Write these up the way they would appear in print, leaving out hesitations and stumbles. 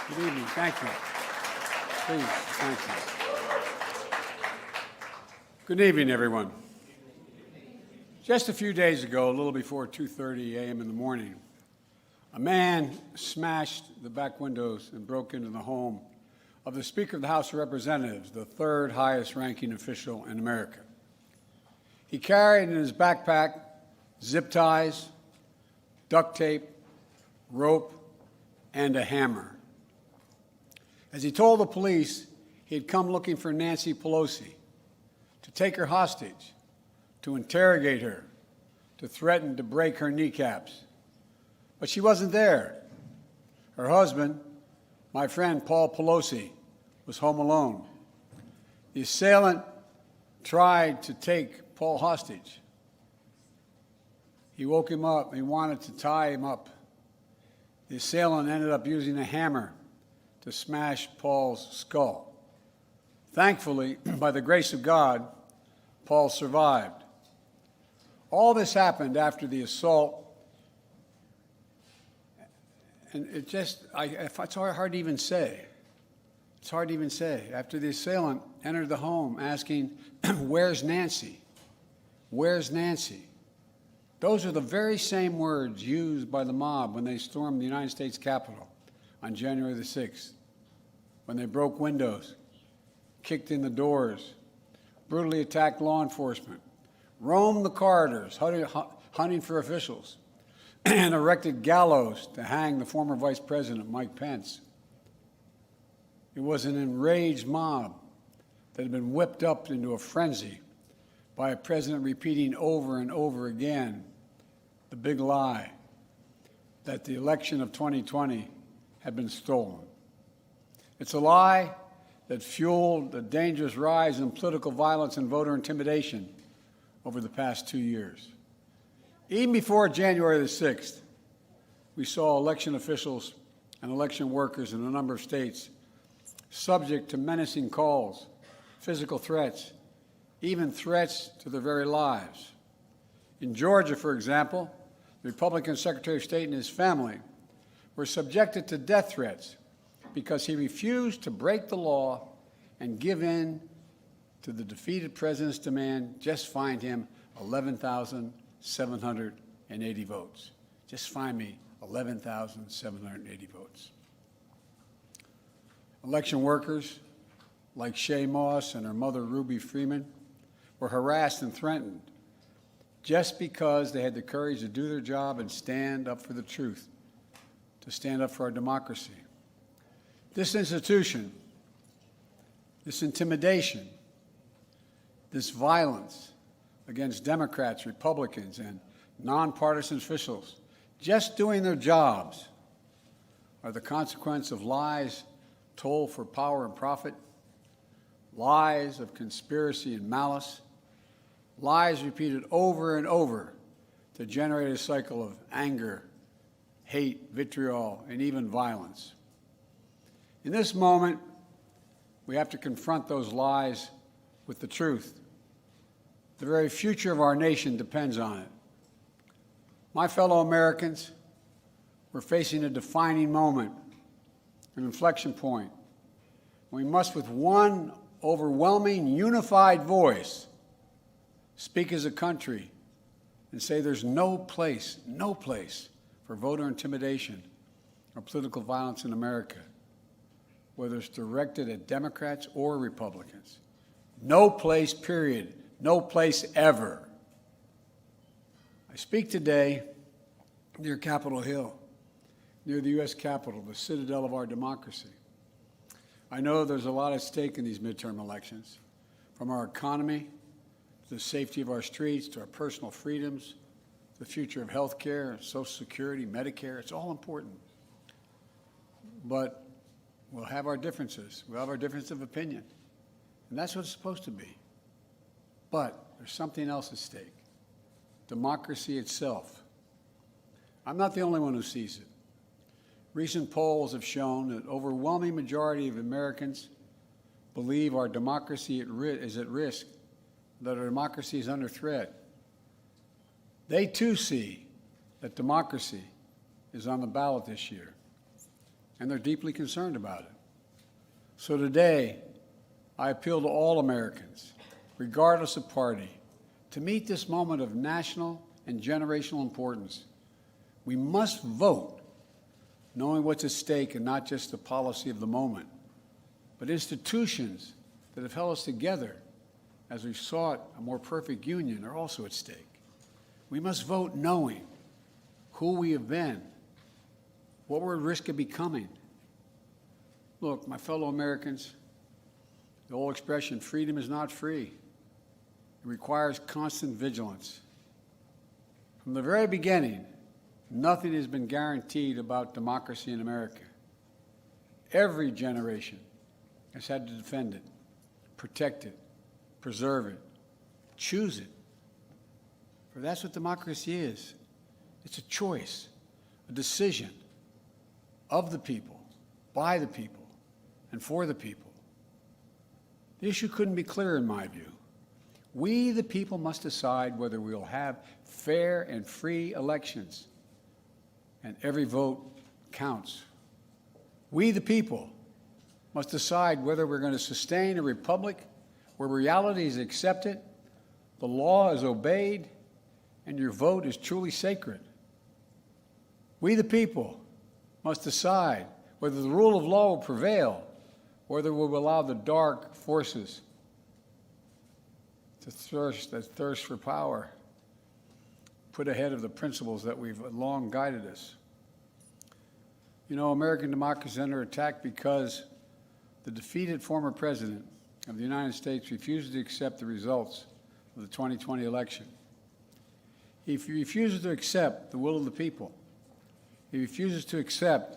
Good evening. Thank you. Please, thank you. Good evening, everyone. Just a few days ago, a little before 2:30 a.m. in the morning, a man smashed the back windows and broke into the home of the Speaker of the House of Representatives, the third highest ranking official in America. He carried in his backpack zip ties, duct tape, rope, and a hammer. As he told the police, he had come looking for Nancy Pelosi, to take her hostage, to interrogate her, to threaten to break her kneecaps. But she wasn't there. Her husband, my friend Paul Pelosi, was home alone. The assailant tried to take Paul hostage. He woke him up. He wanted to tie him up. The assailant ended up using a hammer to smash Paul's skull. Thankfully, by the grace of God, Paul survived. All this happened after the assault, and it's hard to even say. It's hard to even say. After the assailant entered the home asking, "Where's Nancy? Where's Nancy?" Those are the very same words used by the mob when they stormed the United States Capitol on January the 6th, when they broke windows, kicked in the doors, brutally attacked law enforcement, roamed the corridors, hunting for officials, and erected gallows to hang the former Vice President, Mike Pence. It was an enraged mob that had been whipped up into a frenzy by a president repeating over and over again the big lie that the election of 2020 had been stolen. It's a lie that fueled the dangerous rise in political violence and voter intimidation over the past 2 years. Even before January the 6th, we saw election officials and election workers in a number of states subject to menacing calls, physical threats, even threats to their very lives. In Georgia, for example, the Republican Secretary of State and his family were subjected to death threats because he refused to break the law and give in to the defeated president's demand, just find him 11,780 votes. Just find me 11,780 votes. Election workers like Shay Moss and her mother, Ruby Freeman, were harassed and threatened just because they had the courage to do their job and stand up for the truth, to stand up for our democracy. This institution, this intimidation, this violence against Democrats, Republicans, and nonpartisan officials just doing their jobs are the consequence of lies told for power and profit, lies of conspiracy and malice, lies repeated over and over to generate a cycle of anger, hate, vitriol, and even violence. In this moment, we have to confront those lies with the truth. The very future of our nation depends on it. My fellow Americans, we're facing a defining moment, an inflection point. We must, with one overwhelming, unified voice, speak as a country and say there's no place for voter intimidation or political violence in America, whether it's directed at Democrats or Republicans. No place, period. No place ever. I speak today near Capitol Hill, near the U.S. Capitol, the citadel of our democracy. I know there's a lot at stake in these midterm elections, from our economy to the safety of our streets, to our personal freedoms, the future of health care, Social Security, Medicare. It's all important. But we'll have our differences. We'll have our difference of opinion. And that's what it's supposed to be. But there's something else at stake. Democracy itself. I'm not the only one who sees it. Recent polls have shown that overwhelming majority of Americans believe our democracy is at risk, that our democracy is under threat. They too see that democracy is on the ballot this year. and they're deeply concerned about it. So today, I appeal to all Americans, regardless of party, to meet this moment of national and generational importance. We must vote, knowing what's at stake and not just the policy of the moment, but institutions that have held us together as we sought a more perfect union are also at stake. We must vote knowing who we have been, what we're at risk of becoming. Look, my fellow Americans, the old expression, freedom is not free. It requires constant vigilance. From the very beginning, nothing has been guaranteed about democracy in America. Every generation has had to defend it, protect it, preserve it, choose it. For that's what democracy is. It's a choice, a decision of the people, by the people, and for the people. The issue couldn't be clearer in my view. We, the people, must decide whether we'll have fair and free elections, and every vote counts. We, the people, must decide whether we're going to sustain a republic where reality is accepted, the law is obeyed, and your vote is truly sacred. We, the people, must decide whether the rule of law will prevail, whether we will allow the dark forces that thirst for power put ahead of the principles that we've long guided us. You know, American democracy is under attack because the defeated former president of the United States refuses to accept the results of the 2020 election. He refuses to accept the will of the people. He refuses to accept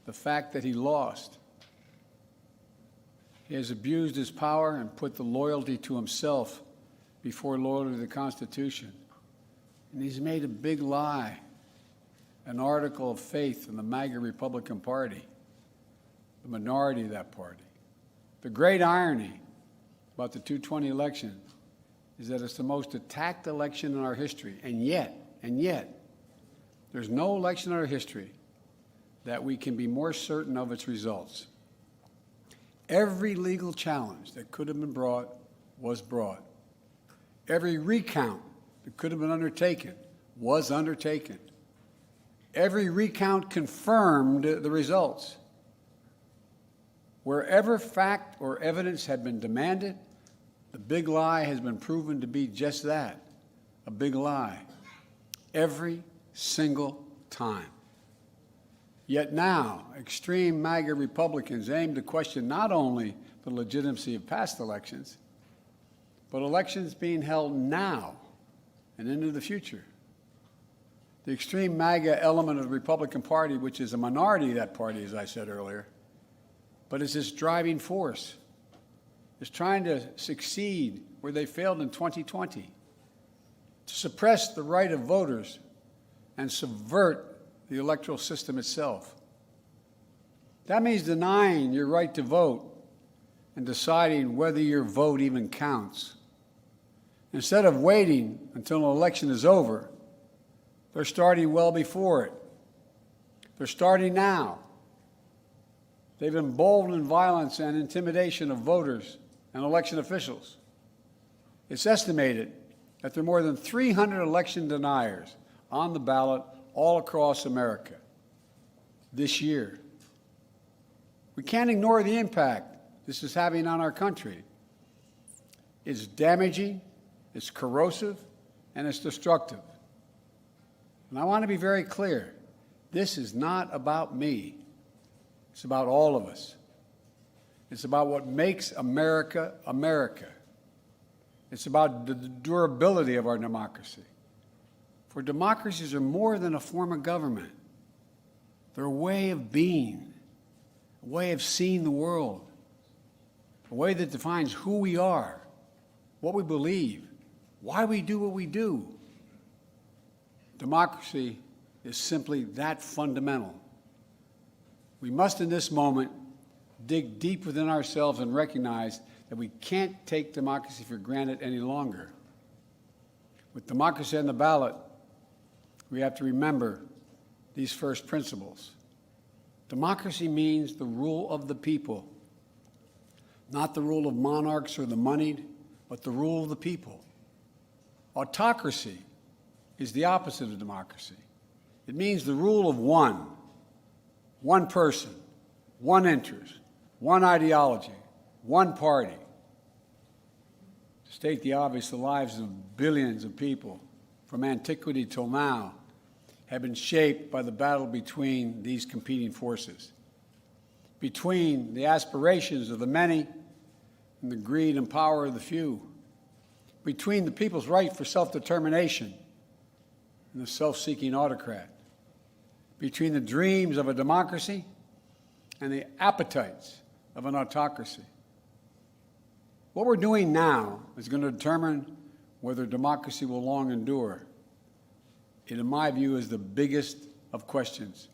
the fact that he lost. He has abused his power and put the loyalty to himself before loyalty to the Constitution. And he's made a big lie an article of faith in the MAGA Republican Party, the minority of that party. The great irony about the 2020 election is that it's the most attacked election in our history, and yet, there's no election in our history that we can be more certain of its results. Every legal challenge that could have been brought was brought. Every recount that could have been undertaken was undertaken. Every recount confirmed the results. Wherever fact or evidence had been demanded, the big lie has been proven to be just that, a big lie, every single time. Yet now, extreme MAGA Republicans aim to question not only the legitimacy of past elections, but elections being held now and into the future. The extreme MAGA element of the Republican Party, which is a minority of that party, as I said earlier, but is this driving force, is trying to succeed where they failed in 2020, to suppress the right of voters and subvert the electoral system itself. That means denying your right to vote and deciding whether your vote even counts. Instead of waiting until an election is over, they're starting well before it. They're starting now. They've emboldened violence and intimidation of voters and election officials. It's estimated that there are more than 300 election deniers on the ballot all across America this year. We can't ignore the impact this is having on our country. It's damaging, it's corrosive, and it's destructive. And I want to be very clear. This is not about me. It's about all of us. It's about what makes America, America. It's about the durability of our democracy. For democracies are more than a form of government. They're a way of being, a way of seeing the world, a way that defines who we are, what we believe, why we do what we do. Democracy is simply that fundamental. We must, in this moment, dig deep within ourselves and recognize that we can't take democracy for granted any longer. With democracy on the ballot, we have to remember these first principles. Democracy means the rule of the people, not the rule of monarchs or the moneyed, but the rule of the people. Autocracy is the opposite of democracy. It means the rule of one person, one interest, one ideology, one party. To state the obvious, the lives of billions of people from antiquity till now have been shaped by the battle between these competing forces, between the aspirations of the many and the greed and power of the few, between the people's right for self-determination and the self-seeking autocrat, between the dreams of a democracy and the appetites of an autocracy. What we're doing now is going to determine whether democracy will long endure. It, in my view, is the biggest of questions.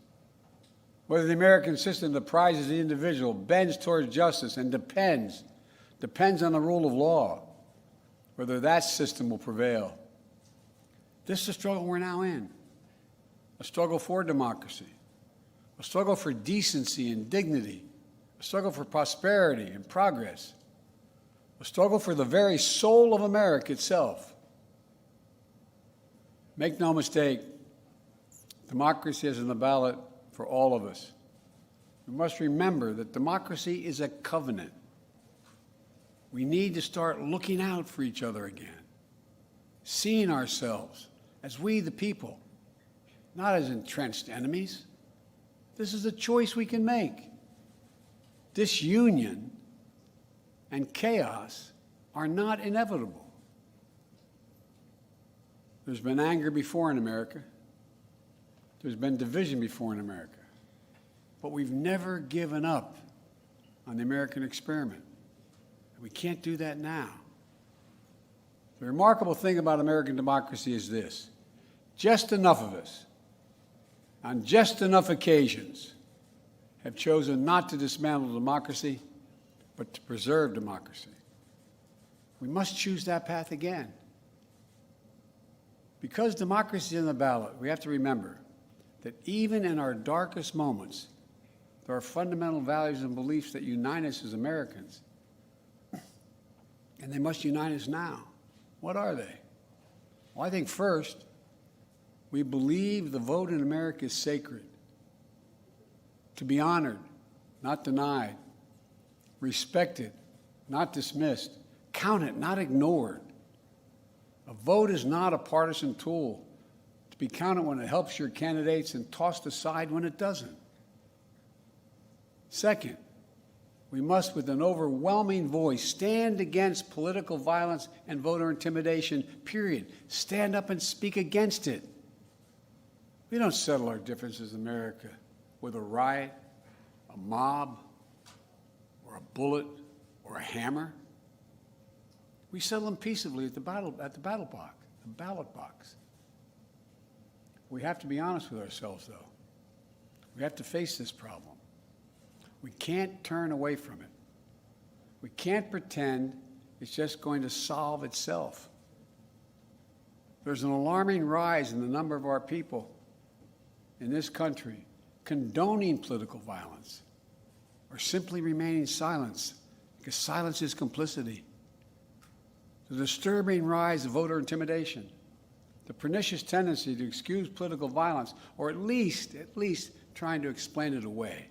Whether the American system that prizes the individual, bends towards justice, and depends on the rule of law, whether that system will prevail. This is the struggle we're now in, a struggle for democracy, a struggle for decency and dignity, a struggle for prosperity and progress, a struggle for the very soul of America itself. Make no mistake, democracy is on the ballot for all of us. We must remember that democracy is a covenant. We need to start looking out for each other again, seeing ourselves as we the people, not as entrenched enemies. This is a choice we can make. Disunion and chaos are not inevitable. There's been anger before in America. There's been division before in America. But we've never given up on the American experiment. We can't do that now. The remarkable thing about American democracy is this: just enough of us, on just enough occasions, have chosen not to dismantle democracy, but to preserve democracy. We must choose that path again. Because democracy is on the ballot, we have to remember that even in our darkest moments, there are fundamental values and beliefs that unite us as Americans. And they must unite us now. What are they? Well, I think first, we believe the vote in America is sacred, to be honored, not denied, respected, not dismissed, counted, not ignored. A vote is not a partisan tool to be counted when it helps your candidates and tossed aside when it doesn't. Second, we must, with an overwhelming voice, stand against political violence and voter intimidation, period. Stand up and speak against it. We don't settle our differences in America with a riot, a mob, or a bullet, or a hammer. We settle them peaceably at the ballot box. We have to be honest with ourselves, though. We have to face this problem. We can't turn away from it. We can't pretend it's just going to solve itself. There's an alarming rise in the number of our people in this country condoning political violence or simply remaining silent, because silence is complicity. The disturbing rise of voter intimidation, the pernicious tendency to excuse political violence, or at least trying to explain it away.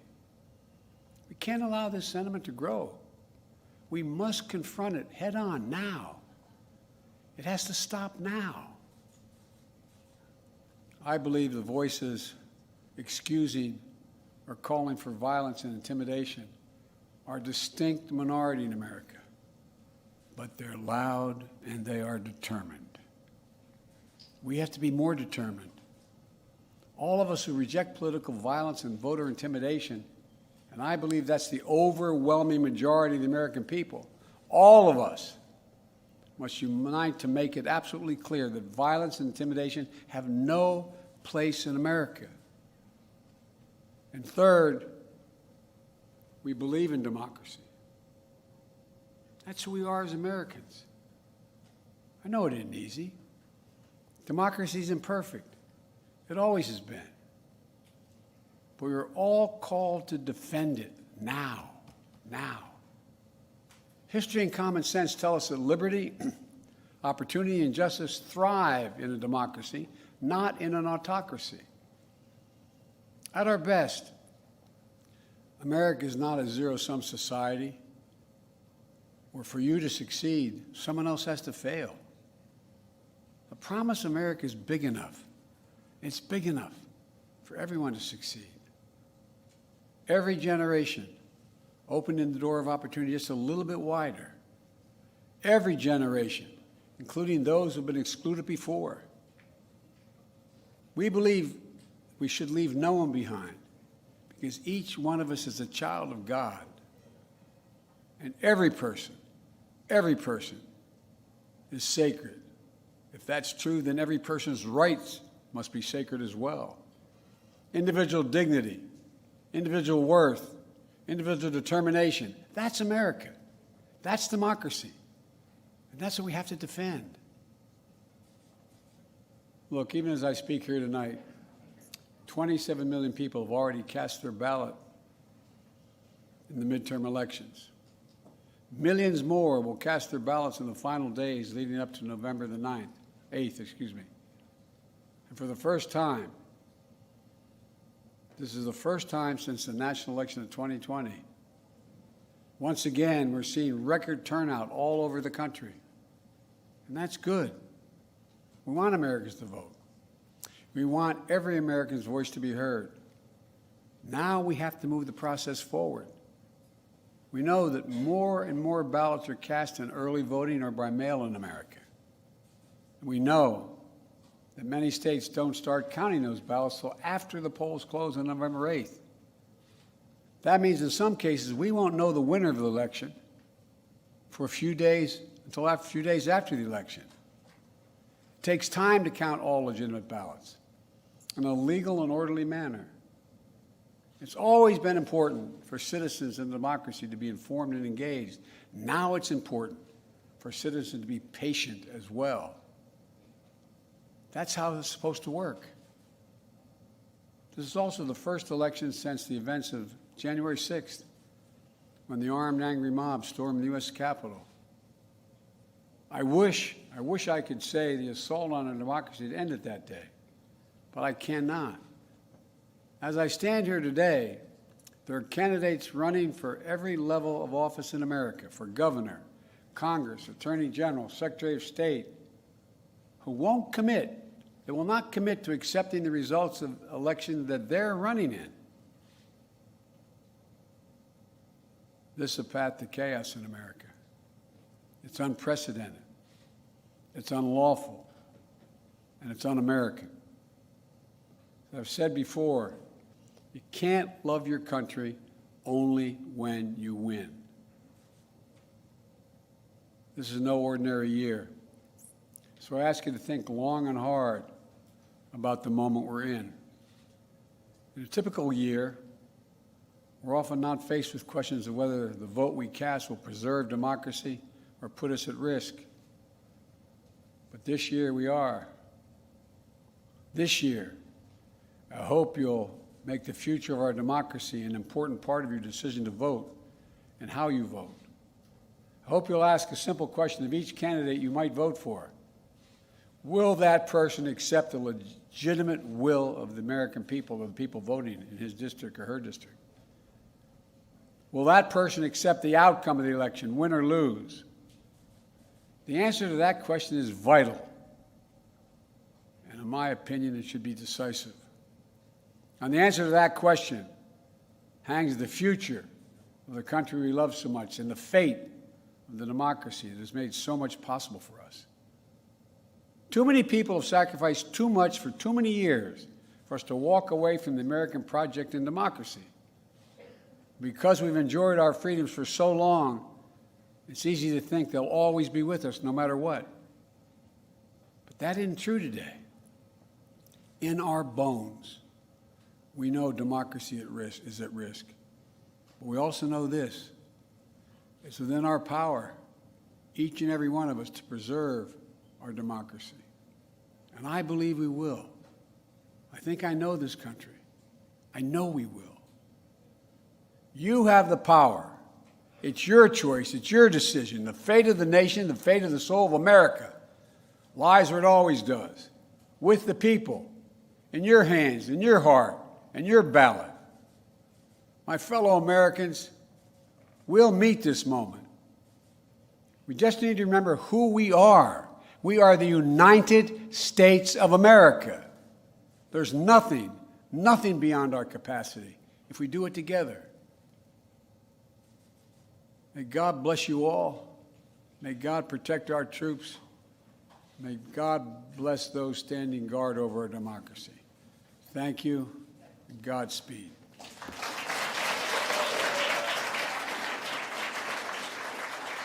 We can't allow this sentiment to grow. We must confront it head on now. It has to stop now. I believe the voices excusing or calling for violence and intimidation are a distinct minority in America, but they're loud and they are determined. We have to be more determined. All of us who reject political violence and voter intimidation, and I believe that's the overwhelming majority of the American people, all of us must unite to make it absolutely clear that violence and intimidation have no place in America. And third, we believe in democracy. That's who we are as Americans. I know it isn't easy. Democracy is imperfect. It always has been. but we're all called to defend it now. History and common sense tell us that liberty, opportunity, and justice thrive in a democracy, not in an autocracy. At our best, America is not a zero-sum society where for you to succeed, someone else has to fail. The promise of America is big enough. It's big enough for everyone to succeed. Every generation opening the door of opportunity just a little bit wider. Every generation, including those who have been excluded before. We believe we should leave no one behind because each one of us is a child of God. And every person is sacred. If that's true, then every person's rights must be sacred as well. Individual dignity, individual worth, individual determination. That's America. That's democracy. And that's what we have to defend. Look, even as I speak here tonight, 27 million people have already cast their ballot in the midterm elections. Millions more will cast their ballots in the final days leading up to November the 8th. And for the first time, this is the first time since the national election of 2020. Once again, we're seeing record turnout all over the country. And that's good. We want Americans to vote. We want every American's voice to be heard. Now we have to move the process forward. We know that more and more ballots are cast in early voting or by mail in America. We know that many states don't start counting those ballots till after the polls close on November 8th. That means in some cases we won't know the winner of the election for a few days after the election. It takes time to count all legitimate ballots in a legal and orderly manner. It's always been important for citizens in democracy to be informed and engaged. Now it's important for citizens to be patient as well. That's how it's supposed to work. This is also the first election since the events of January 6th, when the armed, angry mob stormed the U.S. Capitol. I wish I could say the assault on our democracy had ended that day, but I cannot. As I stand here today, there are candidates running for every level of office in America, for governor, Congress, Attorney General, Secretary of State, who won't commit. They will not commit to accepting the results of elections that they're running in. This is a path to chaos in America. It's unprecedented. It's unlawful. And it's un-American. As I've said before, you can't love your country only when you win. This is no ordinary year. So I ask you to think long and hard about the moment we're in. In a typical year, we're often not faced with questions of whether the vote we cast will preserve democracy or put us at risk. But this year we are. This year, I hope you'll make the future of our democracy an important part of your decision to vote and how you vote. I hope you'll ask a simple question of each candidate you might vote for. Will that person accept the legitimate will of the American people, of the people voting in his district or her district? Will that person accept the outcome of the election, win or lose? The answer to that question is vital. And in my opinion, it should be decisive. On the answer to that question hangs the future of the country we love so much and the fate of the democracy that has made so much possible for us. Too many people have sacrificed too much for too many years for us to walk away from the American project and democracy. Because we've enjoyed our freedoms for so long, it's easy to think they'll always be with us no matter what. But that isn't true today. In our bones, we know democracy is at risk. But we also know this. It's within our power, each and every one of us, to preserve our democracy. And I believe we will. I think I know this country. I know we will. You have the power. It's your choice. It's your decision. The fate of the nation, the fate of the soul of America lies where it always does, with the people, in your hands, in your heart, and your ballot. My fellow Americans, we'll meet this moment. We just need to remember who we are. We are the United States of America. There's nothing beyond our capacity if we do it together. May God bless you all. May God protect our troops. May God bless those standing guard over our democracy. Thank you, and Godspeed.